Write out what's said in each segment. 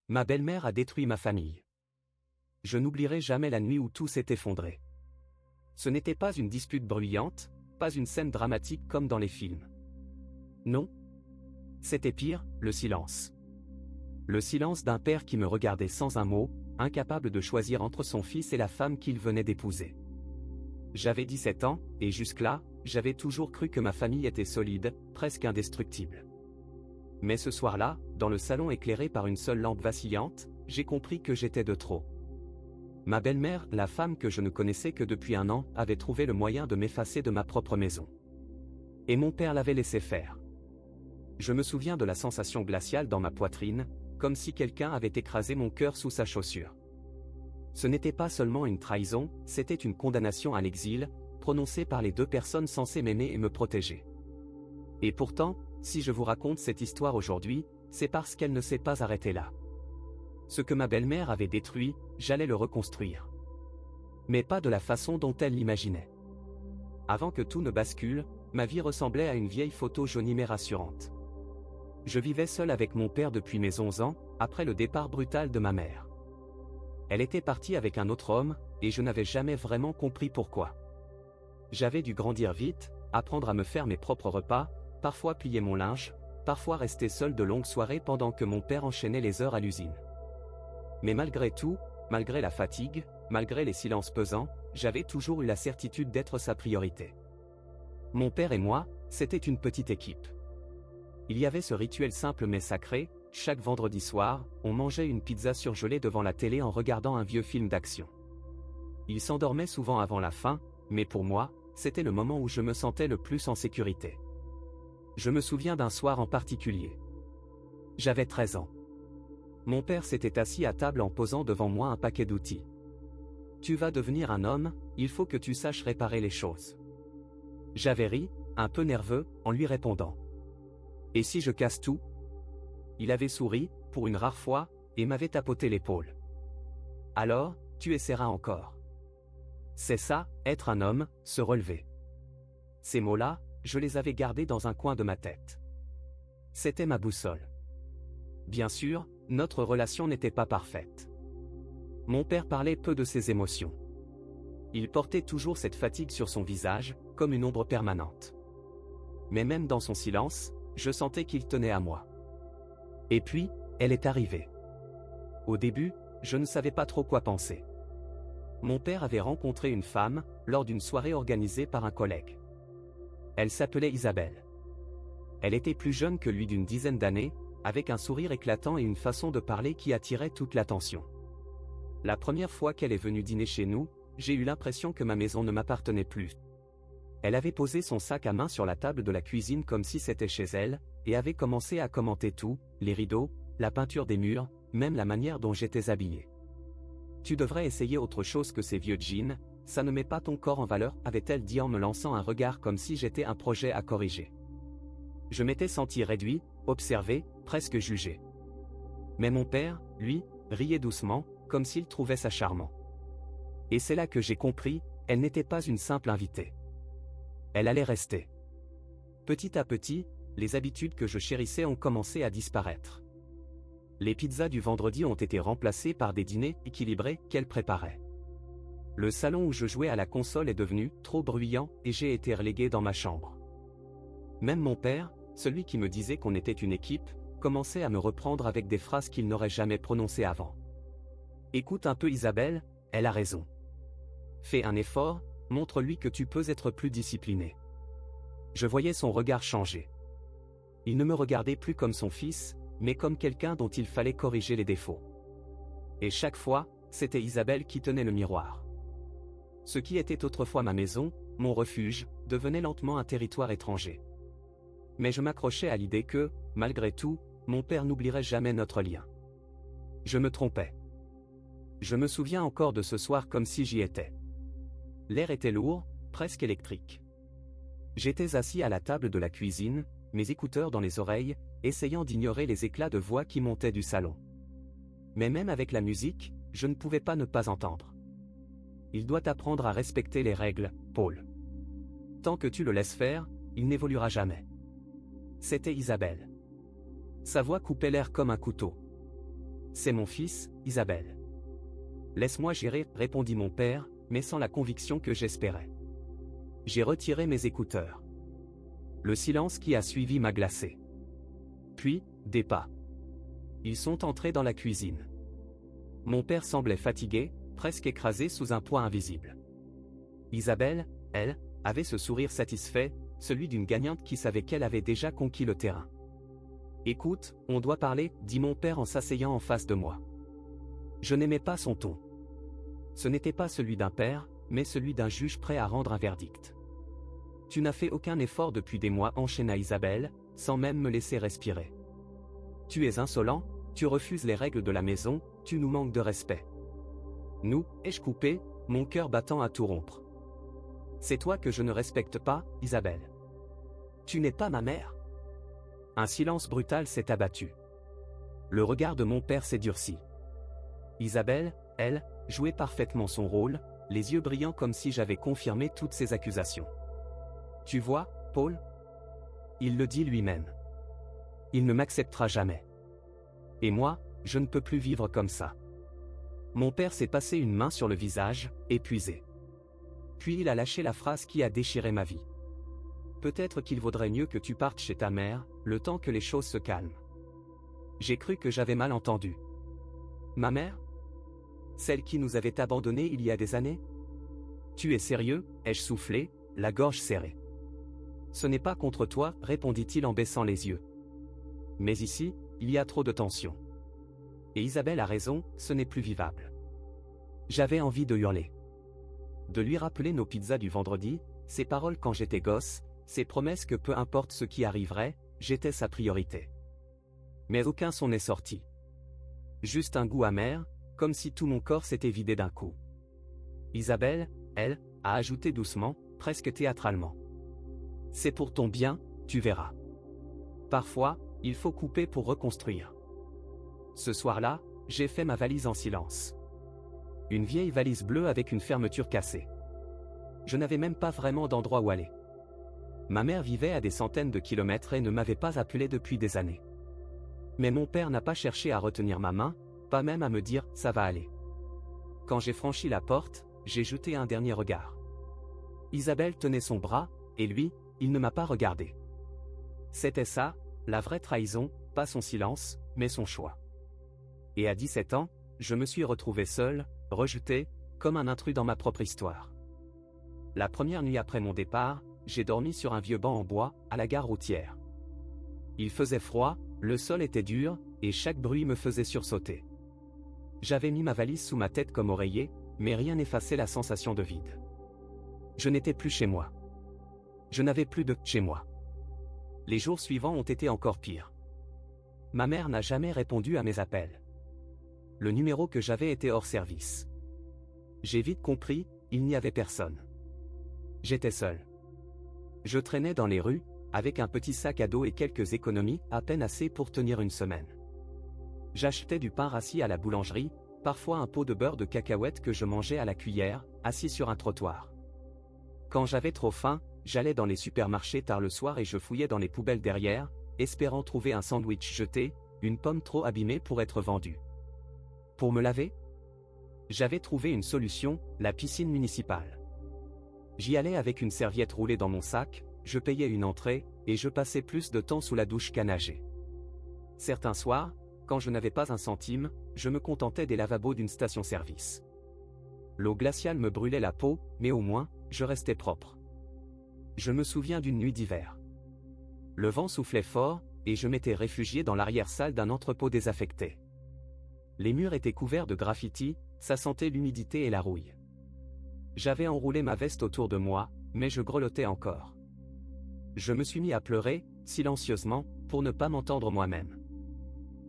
Ma belle-mère a détruit ma famille. Je n'oublierai jamais la nuit où tout s'est effondré. Ce n'était pas une dispute bruyante, pas une scène dramatique comme dans les films. Non. C'était pire, le silence. Le silence d'un père qui me regardait sans un mot, incapable de choisir entre son fils et la femme qu'il venait d'épouser. J'avais 17 ans, et jusque-là, j'avais toujours cru que ma famille était solide, presque indestructible. Mais ce soir-là, dans le salon éclairé par une seule lampe vacillante, j'ai compris que j'étais de trop. Ma belle-mère, la femme que je ne connaissais que depuis un an, avait trouvé le moyen de m'effacer de ma propre maison. Et mon père l'avait laissé faire. Je me souviens de la sensation glaciale dans ma poitrine, comme si quelqu'un avait écrasé mon cœur sous sa chaussure. Ce n'était pas seulement une trahison, c'était une condamnation à l'exil, prononcée par les deux personnes censées m'aimer et me protéger. Et pourtant, si je vous raconte cette histoire aujourd'hui, c'est parce qu'elle ne s'est pas arrêtée là. Ce que ma belle-mère avait détruit, j'allais le reconstruire. Mais pas de la façon dont elle l'imaginait. Avant que tout ne bascule, ma vie ressemblait à une vieille photo jaunie mais rassurante. Je vivais seul avec mon père depuis mes 11 ans, après le départ brutal de ma mère. Elle était partie avec un autre homme, et je n'avais jamais vraiment compris pourquoi. J'avais dû grandir vite, apprendre à me faire mes propres repas, parfois plier mon linge, parfois rester seul de longues soirées pendant que mon père enchaînait les heures à l'usine. Mais malgré tout, malgré la fatigue, malgré les silences pesants, j'avais toujours eu la certitude d'être sa priorité. Mon père et moi, c'était une petite équipe. Il y avait ce rituel simple mais sacré, chaque vendredi soir, on mangeait une pizza surgelée devant la télé en regardant un vieux film d'action. Il s'endormait souvent avant la fin, mais pour moi, c'était le moment où je me sentais le plus en sécurité. Je me souviens d'un soir en particulier. J'avais 13 ans. Mon père s'était assis à table en posant devant moi un paquet d'outils. Tu vas devenir un homme, il faut que tu saches réparer les choses. J'avais ri, un peu nerveux, en lui répondant. Et si je casse tout? Il avait souri, pour une rare fois, et m'avait tapoté l'épaule. Alors, tu essaieras encore. C'est ça, être un homme, se relever. Ces mots-là, je les avais gardés dans un coin de ma tête. C'était ma boussole. Bien sûr, notre relation n'était pas parfaite. Mon père parlait peu de ses émotions. Il portait toujours cette fatigue sur son visage, comme une ombre permanente. Mais même dans son silence, je sentais qu'il tenait à moi. Et puis, elle est arrivée. Au début, je ne savais pas trop quoi penser. Mon père avait rencontré une femme, lors d'une soirée organisée par un collègue. Elle s'appelait Isabelle. Elle était plus jeune que lui d'une dizaine d'années, avec un sourire éclatant et une façon de parler qui attirait toute l'attention. La première fois qu'elle est venue dîner chez nous, j'ai eu l'impression que ma maison ne m'appartenait plus. Elle avait posé son sac à main sur la table de la cuisine comme si c'était chez elle, et avait commencé à commenter tout, les rideaux, la peinture des murs, même la manière dont j'étais habillé. Tu devrais essayer autre chose que ces vieux jeans, ça ne met pas ton corps en valeur, avait-elle dit en me lançant un regard comme si j'étais un projet à corriger. Je m'étais senti réduit, observé, presque jugé. Mais mon père, lui, riait doucement, comme s'il trouvait ça charmant. Et c'est là que j'ai compris, elle n'était pas une simple invitée. Elle allait rester. Petit à petit, les habitudes que je chérissais ont commencé à disparaître. Les pizzas du vendredi ont été remplacées par des dîners équilibrés qu'elle préparait. Le salon où je jouais à la console est devenu trop bruyant et j'ai été relégué dans ma chambre. Même mon père, celui qui me disait qu'on était une équipe, commençait à me reprendre avec des phrases qu'il n'aurait jamais prononcées avant. Écoute un peu Isabelle, elle a raison. Fais un effort, montre-lui que tu peux être plus discipliné. Je voyais son regard changer. Il ne me regardait plus comme son fils, mais comme quelqu'un dont il fallait corriger les défauts. Et chaque fois, c'était Isabelle qui tenait le miroir. Ce qui était autrefois ma maison, mon refuge, devenait lentement un territoire étranger. Mais je m'accrochais à l'idée que, malgré tout, mon père n'oublierait jamais notre lien. Je me trompais. Je me souviens encore de ce soir comme si j'y étais. L'air était lourd, presque électrique. J'étais assis à la table de la cuisine, mes écouteurs dans les oreilles, essayant d'ignorer les éclats de voix qui montaient du salon. Mais même avec la musique, je ne pouvais pas ne pas entendre. Il doit apprendre à respecter les règles, Paul. Tant que tu le laisses faire, il n'évoluera jamais. C'était Isabelle. Sa voix coupait l'air comme un couteau. C'est mon fils, Isabelle. Laisse-moi gérer, répondit mon père, mais sans la conviction que j'espérais. J'ai retiré mes écouteurs. Le silence qui a suivi m'a glacé. Puis, des pas. Ils sont entrés dans la cuisine. Mon père semblait fatigué, presque écrasé sous un poids invisible. Isabelle, elle, avait ce sourire satisfait, celui d'une gagnante qui savait qu'elle avait déjà conquis le terrain. « Écoute, on doit parler, » dit mon père en s'asseyant en face de moi. Je n'aimais pas son ton. Ce n'était pas celui d'un père, mais celui d'un juge prêt à rendre un verdict. « Tu n'as fait aucun effort depuis des mois, » enchaîna Isabelle, sans même me laisser respirer. « Tu es insolent, tu refuses les règles de la maison, tu nous manques de respect. » Nous, ai-je coupé, mon cœur battant à tout rompre. « C'est toi que je ne respecte pas, Isabelle. Tu n'es pas ma mère. » Un silence brutal s'est abattu. Le regard de mon père s'est durci. Isabelle, elle, jouait parfaitement son rôle, les yeux brillants comme si j'avais confirmé toutes ses accusations. « Tu vois, Paul ? Il le dit lui-même. Il ne m'acceptera jamais. Et moi, je ne peux plus vivre comme ça. » Mon père s'est passé une main sur le visage, épuisé. Puis il a lâché la phrase qui a déchiré ma vie. « Peut-être qu'il vaudrait mieux que tu partes chez ta mère, le temps que les choses se calment. » J'ai cru que j'avais mal entendu. Ma mère ? Celle qui nous avait abandonnés il y a des années ? Tu es sérieux ? Ai-je soufflé, la gorge serrée. Ce n'est pas contre toi, répondit-il en baissant les yeux. Mais ici, il y a trop de tension. Et Isabelle a raison, ce n'est plus vivable. J'avais envie de hurler. De lui rappeler nos pizzas du vendredi, ses paroles quand j'étais gosse, ses promesses que peu importe ce qui arriverait, j'étais sa priorité. Mais aucun son n'est sorti. Juste un goût amer, comme si tout mon corps s'était vidé d'un coup. Isabelle, elle, a ajouté doucement, presque théâtralement. C'est pour ton bien, tu verras. Parfois, il faut couper pour reconstruire. Ce soir-là, j'ai fait ma valise en silence. Une vieille valise bleue avec une fermeture cassée. Je n'avais même pas vraiment d'endroit où aller. Ma mère vivait à des centaines de kilomètres et ne m'avait pas appelé depuis des années. Mais mon père n'a pas cherché à retenir ma main, pas même à me dire « ça va aller ». Quand j'ai franchi la porte, j'ai jeté un dernier regard. Isabelle tenait son bras, et lui, il ne m'a pas regardé. C'était ça, la vraie trahison, pas son silence, mais son choix. Et à 17 ans, je me suis retrouvé seul, rejeté, comme un intrus dans ma propre histoire. La première nuit après mon départ, j'ai dormi sur un vieux banc en bois, à la gare routière. Il faisait froid, le sol était dur, et chaque bruit me faisait sursauter. J'avais mis ma valise sous ma tête comme oreiller, mais rien n'effaçait la sensation de vide. Je n'étais plus chez moi. Je n'avais plus de « chez moi ». Les jours suivants ont été encore pires. Ma mère n'a jamais répondu à mes appels. Le numéro que j'avais était hors service. J'ai vite compris, il n'y avait personne. J'étais seul. Je traînais dans les rues, avec un petit sac à dos et quelques économies, à peine assez pour tenir une semaine. J'achetais du pain rassis à la boulangerie, parfois un pot de beurre de cacahuète que je mangeais à la cuillère, assis sur un trottoir. Quand j'avais trop faim, j'allais dans les supermarchés tard le soir et je fouillais dans les poubelles derrière, espérant trouver un sandwich jeté, une pomme trop abîmée pour être vendue. Pour me laver ? J'avais trouvé une solution, la piscine municipale. J'y allais avec une serviette roulée dans mon sac, je payais une entrée, et je passais plus de temps sous la douche qu'à nager. Certains soirs, quand je n'avais pas un centime, je me contentais des lavabos d'une station-service. L'eau glaciale me brûlait la peau, mais au moins, je restais propre. Je me souviens d'une nuit d'hiver. Le vent soufflait fort, et je m'étais réfugié dans l'arrière-salle d'un entrepôt désaffecté. Les murs étaient couverts de graffitis, ça sentait l'humidité et la rouille. J'avais enroulé ma veste autour de moi, mais je grelottais encore. Je me suis mis à pleurer, silencieusement, pour ne pas m'entendre moi-même.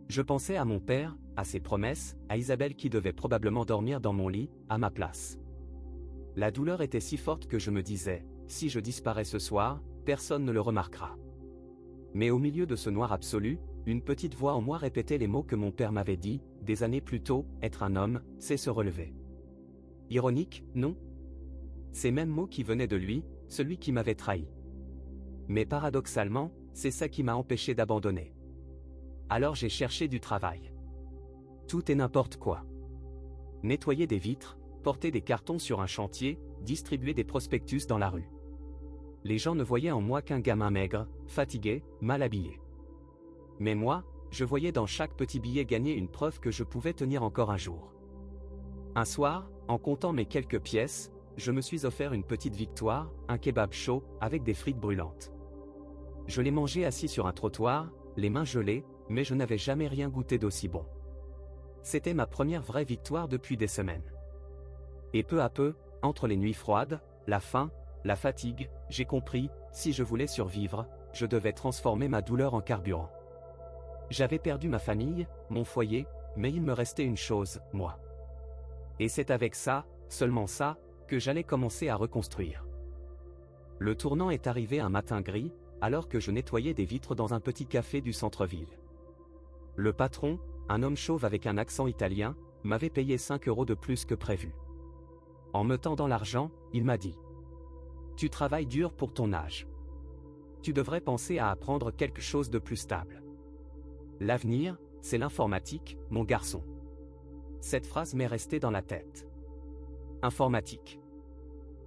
Je pensais à mon père, à ses promesses, à Isabelle qui devait probablement dormir dans mon lit, à ma place. La douleur était si forte que je me disais, si je disparais ce soir, personne ne le remarquera. Mais au milieu de ce noir absolu, une petite voix en moi répétait les mots que mon père m'avait dit, des années plus tôt, être un homme, c'est se relever. Ironique, non ? Ces mêmes mots qui venaient de lui, celui qui m'avait trahi. Mais paradoxalement, c'est ça qui m'a empêché d'abandonner. Alors j'ai cherché du travail. Tout et n'importe quoi. Nettoyer des vitres, porter des cartons sur un chantier, distribuer des prospectus dans la rue. Les gens ne voyaient en moi qu'un gamin maigre, fatigué, mal habillé. Mais moi, je voyais dans chaque petit billet gagné une preuve que je pouvais tenir encore un jour. Un soir, en comptant mes quelques pièces, je me suis offert une petite victoire, un kebab chaud, avec des frites brûlantes. Je l'ai mangé assis sur un trottoir, les mains gelées, mais je n'avais jamais rien goûté d'aussi bon. C'était ma première vraie victoire depuis des semaines. Et peu à peu, entre les nuits froides, la faim, la fatigue, j'ai compris, si je voulais survivre, je devais transformer ma douleur en carburant. J'avais perdu ma famille, mon foyer, mais il me restait une chose, moi. Et c'est avec ça, seulement ça, que j'allais commencer à reconstruire. Le tournant est arrivé un matin gris, alors que je nettoyais des vitres dans un petit café du centre-ville. Le patron, un homme chauve avec un accent italien, m'avait payé 5 € de plus que prévu. En me tendant l'argent, il m'a dit : « Tu travailles dur pour ton âge. Tu devrais penser à apprendre quelque chose de plus stable. L'avenir, c'est l'informatique, mon garçon. » Cette phrase m'est restée dans la tête. Informatique.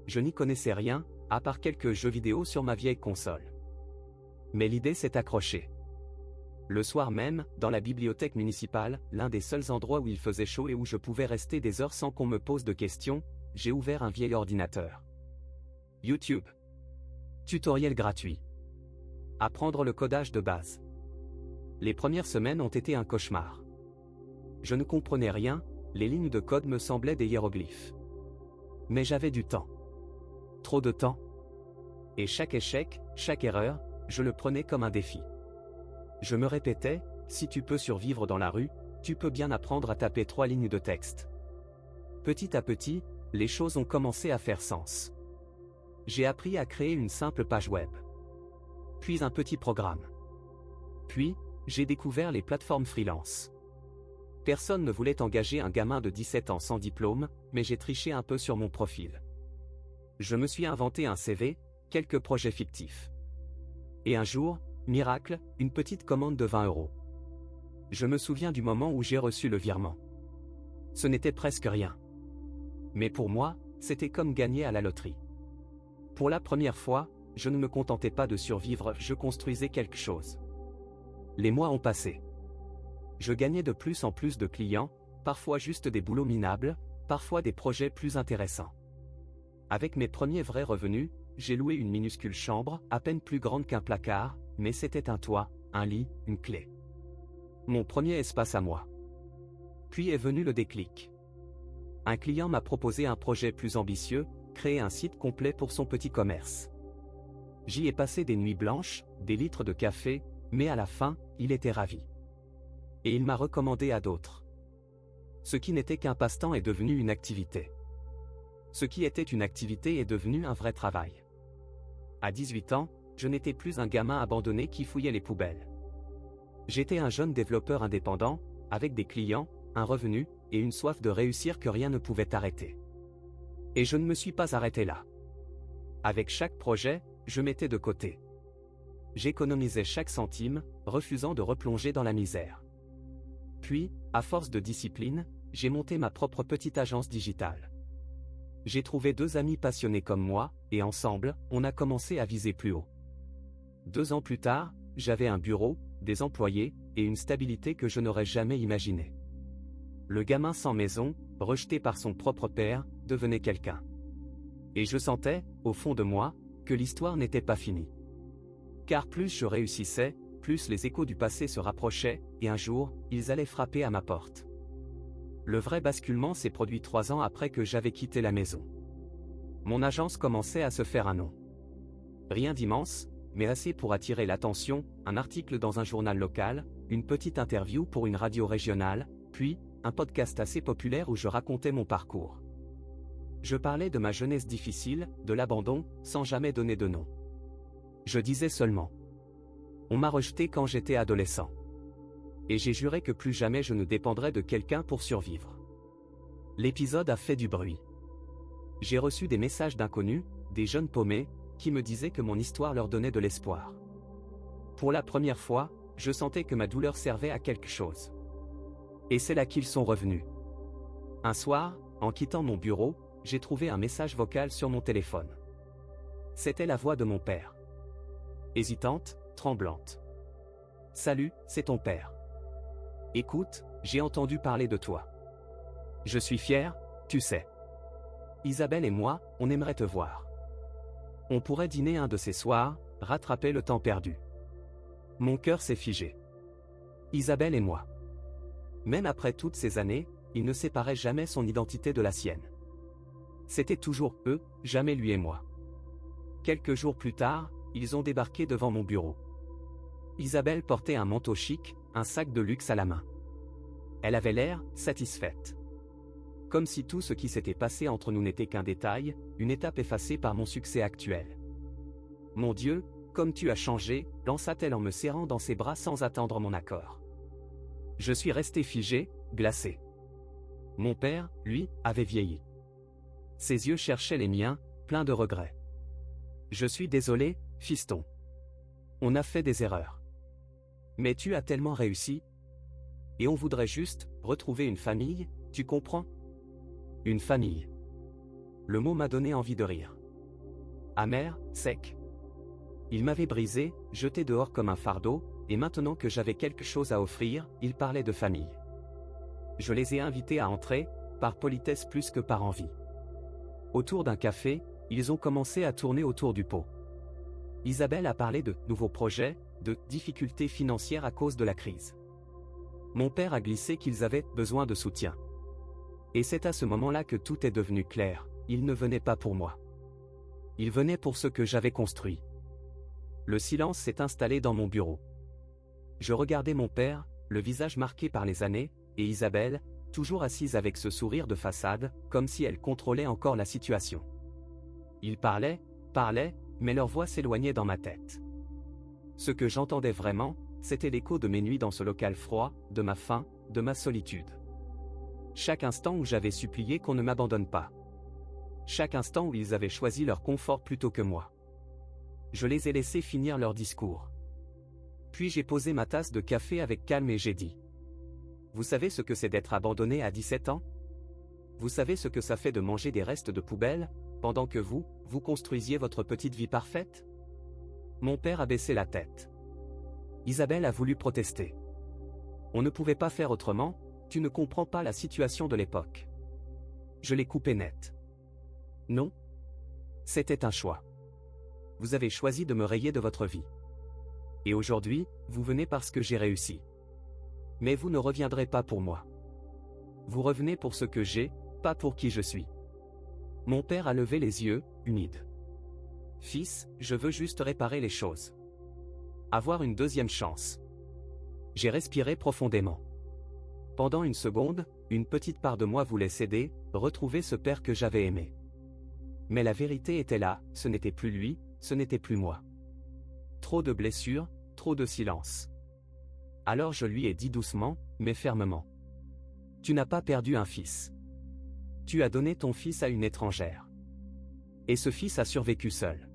Je n'y connaissais rien, à part quelques jeux vidéo sur ma vieille console. Mais l'idée s'est accrochée. Le soir même, dans la bibliothèque municipale, l'un des seuls endroits où il faisait chaud et où je pouvais rester des heures sans qu'on me pose de questions, j'ai ouvert un vieil ordinateur. YouTube. Tutoriel gratuit. Apprendre le codage de base. Les premières semaines ont été un cauchemar. Je ne comprenais rien, les lignes de code me semblaient des hiéroglyphes. Mais j'avais du temps. Trop de temps. Et chaque échec, chaque erreur, je le prenais comme un défi. Je me répétais, si tu peux survivre dans la rue, tu peux bien apprendre à taper 3 lignes de texte. Petit à petit, les choses ont commencé à faire sens. J'ai appris à créer une simple page web. Puis un petit programme. Puis, j'ai découvert les plateformes freelance. Personne ne voulait engager un gamin de 17 ans sans diplôme, mais j'ai triché un peu sur mon profil. Je me suis inventé un CV, quelques projets fictifs. Et un jour, miracle, une petite commande de 20 €. Je me souviens du moment où j'ai reçu le virement. Ce n'était presque rien. Mais pour moi, c'était comme gagner à la loterie. Pour la première fois, je ne me contentais pas de survivre, je construisais quelque chose. Les mois ont passé. Je gagnais de plus en plus de clients, parfois juste des boulots minables, parfois des projets plus intéressants. Avec mes premiers vrais revenus, j'ai loué une minuscule chambre, à peine plus grande qu'un placard, mais c'était un toit, un lit, une clé. Mon premier espace à moi. Puis est venu le déclic. Un client m'a proposé un projet plus ambitieux, créer un site complet pour son petit commerce. J'y ai passé des nuits blanches, des litres de café, mais à la fin, il était ravi. Et il m'a recommandé à d'autres. Ce qui n'était qu'un passe-temps est devenu une activité. Ce qui était une activité est devenu un vrai travail. À 18 ans, je n'étais plus un gamin abandonné qui fouillait les poubelles. J'étais un jeune développeur indépendant, avec des clients, un revenu, et une soif de réussir que rien ne pouvait arrêter. Et je ne me suis pas arrêté là. Avec chaque projet, je mettais de côté. J'économisais chaque centime, refusant de replonger dans la misère. Puis, à force de discipline, j'ai monté ma propre petite agence digitale. J'ai trouvé 2 amis passionnés comme moi, et ensemble, on a commencé à viser plus haut. 2 ans plus tard, j'avais un bureau, des employés, et une stabilité que je n'aurais jamais imaginée. Le gamin sans maison, rejeté par son propre père, devenait quelqu'un. Et je sentais, au fond de moi, que l'histoire n'était pas finie. Car plus je réussissais, plus les échos du passé se rapprochaient, et un jour, ils allaient frapper à ma porte. Le vrai basculement s'est produit 3 ans après que j'avais quitté la maison. Mon agence commençait à se faire un nom. Rien d'immense, mais assez pour attirer l'attention, un article dans un journal local, une petite interview pour une radio régionale, puis, un podcast assez populaire où je racontais mon parcours. Je parlais de ma jeunesse difficile, de l'abandon, sans jamais donner de nom. Je disais seulement. On m'a rejeté quand j'étais adolescent. Et j'ai juré que plus jamais je ne dépendrais de quelqu'un pour survivre. L'épisode a fait du bruit. J'ai reçu des messages d'inconnus, des jeunes paumés, qui me disaient que mon histoire leur donnait de l'espoir. Pour la première fois, je sentais que ma douleur servait à quelque chose. Et c'est là qu'ils sont revenus. Un soir, en quittant mon bureau, j'ai trouvé un message vocal sur mon téléphone. C'était la voix de mon père. Hésitante, tremblante. Salut, c'est ton père. Écoute, j'ai entendu parler de toi. Je suis fier, tu sais. Isabelle et moi, on aimerait te voir. On pourrait dîner un de ces soirs, rattraper le temps perdu. Mon cœur s'est figé. Isabelle et moi. Même après toutes ces années, il ne séparait jamais son identité de la sienne. C'était toujours eux, jamais lui et moi. Quelques jours plus tard, ils ont débarqué devant mon bureau. Isabelle portait un manteau chic, un sac de luxe à la main. Elle avait l'air satisfaite. Comme si tout ce qui s'était passé entre nous n'était qu'un détail, une étape effacée par mon succès actuel. Mon Dieu, comme tu as changé, lança-t-elle en me serrant dans ses bras sans attendre mon accord. Je suis resté figé, glacé. Mon père, lui, avait vieilli. Ses yeux cherchaient les miens, pleins de regrets. Je suis désolé, fiston. On a fait des erreurs. Mais tu as tellement réussi. Et on voudrait juste retrouver une famille, tu comprends? Une famille. Le mot m'a donné envie de rire. Amer, sec. Il m'avait brisé, jeté dehors comme un fardeau, et maintenant que j'avais quelque chose à offrir, il parlait de famille. Je les ai invités à entrer, par politesse plus que par envie. Autour d'un café, ils ont commencé à tourner autour du pot. Isabelle a parlé de nouveaux projets, de difficultés financières à cause de la crise. Mon père a glissé qu'ils avaient besoin de soutien. Et c'est à ce moment-là que tout est devenu clair, ils ne venaient pas pour moi. Ils venaient pour ce que j'avais construit. Le silence s'est installé dans mon bureau. Je regardais mon père, le visage marqué par les années, et Isabelle, toujours assise avec ce sourire de façade, comme si elle contrôlait encore la situation. Ils parlaient, mais leur voix s'éloignait dans ma tête. Ce que j'entendais vraiment, c'était l'écho de mes nuits dans ce local froid, de ma faim, de ma solitude. Chaque instant où j'avais supplié qu'on ne m'abandonne pas. Chaque instant où ils avaient choisi leur confort plutôt que moi. Je les ai laissés finir leur discours. Puis j'ai posé ma tasse de café avec calme et j'ai dit. Vous savez ce que c'est d'être abandonné à 17 ans? Vous savez ce que ça fait de manger des restes de poubelle, pendant que vous construisiez votre petite vie parfaite? Mon père a baissé la tête. Isabelle a voulu protester. On ne pouvait pas faire autrement, tu ne comprends pas la situation de l'époque. Je l'ai coupé net. Non. C'était un choix. Vous avez choisi de me rayer de votre vie. Et aujourd'hui, vous venez parce que j'ai réussi. Mais vous ne reviendrez pas pour moi. Vous revenez pour ce que j'ai, pas pour qui je suis. Mon père a levé les yeux, humide. Fils, je veux juste réparer les choses. Avoir une deuxième chance. J'ai respiré profondément. Pendant une seconde, une petite part de moi voulait céder, retrouver ce père que j'avais aimé. Mais la vérité était là, ce n'était plus lui, ce n'était plus moi. Trop de blessures, trop de silence. Alors je lui ai dit doucement, mais fermement. Tu n'as pas perdu un fils. Tu as donné ton fils à une étrangère. Et ce fils a survécu seul.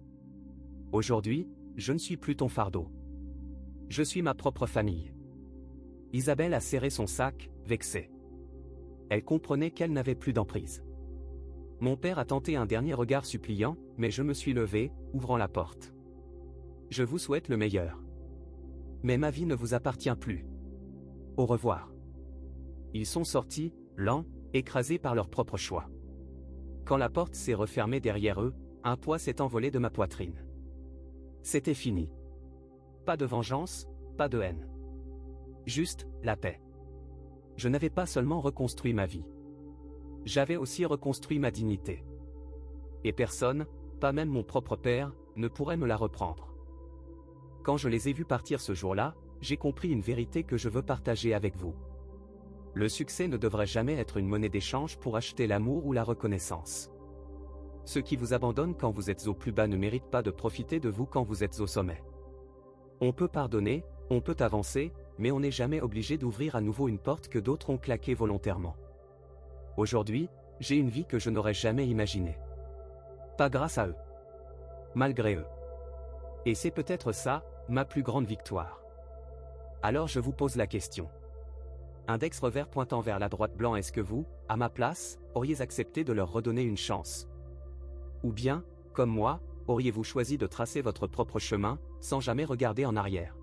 Aujourd'hui, je ne suis plus ton fardeau. Je suis ma propre famille. Isabelle a serré son sac, vexée. Elle comprenait qu'elle n'avait plus d'emprise. Mon père a tenté un dernier regard suppliant, mais je me suis levé, ouvrant la porte. Je vous souhaite le meilleur. Mais ma vie ne vous appartient plus. Au revoir. Ils sont sortis, lents, écrasés par leur propre choix. Quand la porte s'est refermée derrière eux, un poids s'est envolé de ma poitrine. C'était fini. Pas de vengeance, pas de haine. Juste, la paix. Je n'avais pas seulement reconstruit ma vie. J'avais aussi reconstruit ma dignité. Et personne, pas même mon propre père, ne pourrait me la reprendre. Quand je les ai vus partir ce jour-là, j'ai compris une vérité que je veux partager avec vous. Le succès ne devrait jamais être une monnaie d'échange pour acheter l'amour ou la reconnaissance. Ceux qui vous abandonnent quand vous êtes au plus bas ne méritent pas de profiter de vous quand vous êtes au sommet. On peut pardonner, on peut avancer, mais on n'est jamais obligé d'ouvrir à nouveau une porte que d'autres ont claquée volontairement. Aujourd'hui, j'ai une vie que je n'aurais jamais imaginée. Pas grâce à eux. Malgré eux. Et c'est peut-être ça, ma plus grande victoire. Alors je vous pose la question. Index revers pointant vers la droite blanc. Est-ce que vous, à ma place, auriez accepté de leur redonner une chance? Ou bien, comme moi, auriez-vous choisi de tracer votre propre chemin, sans jamais regarder en arrière?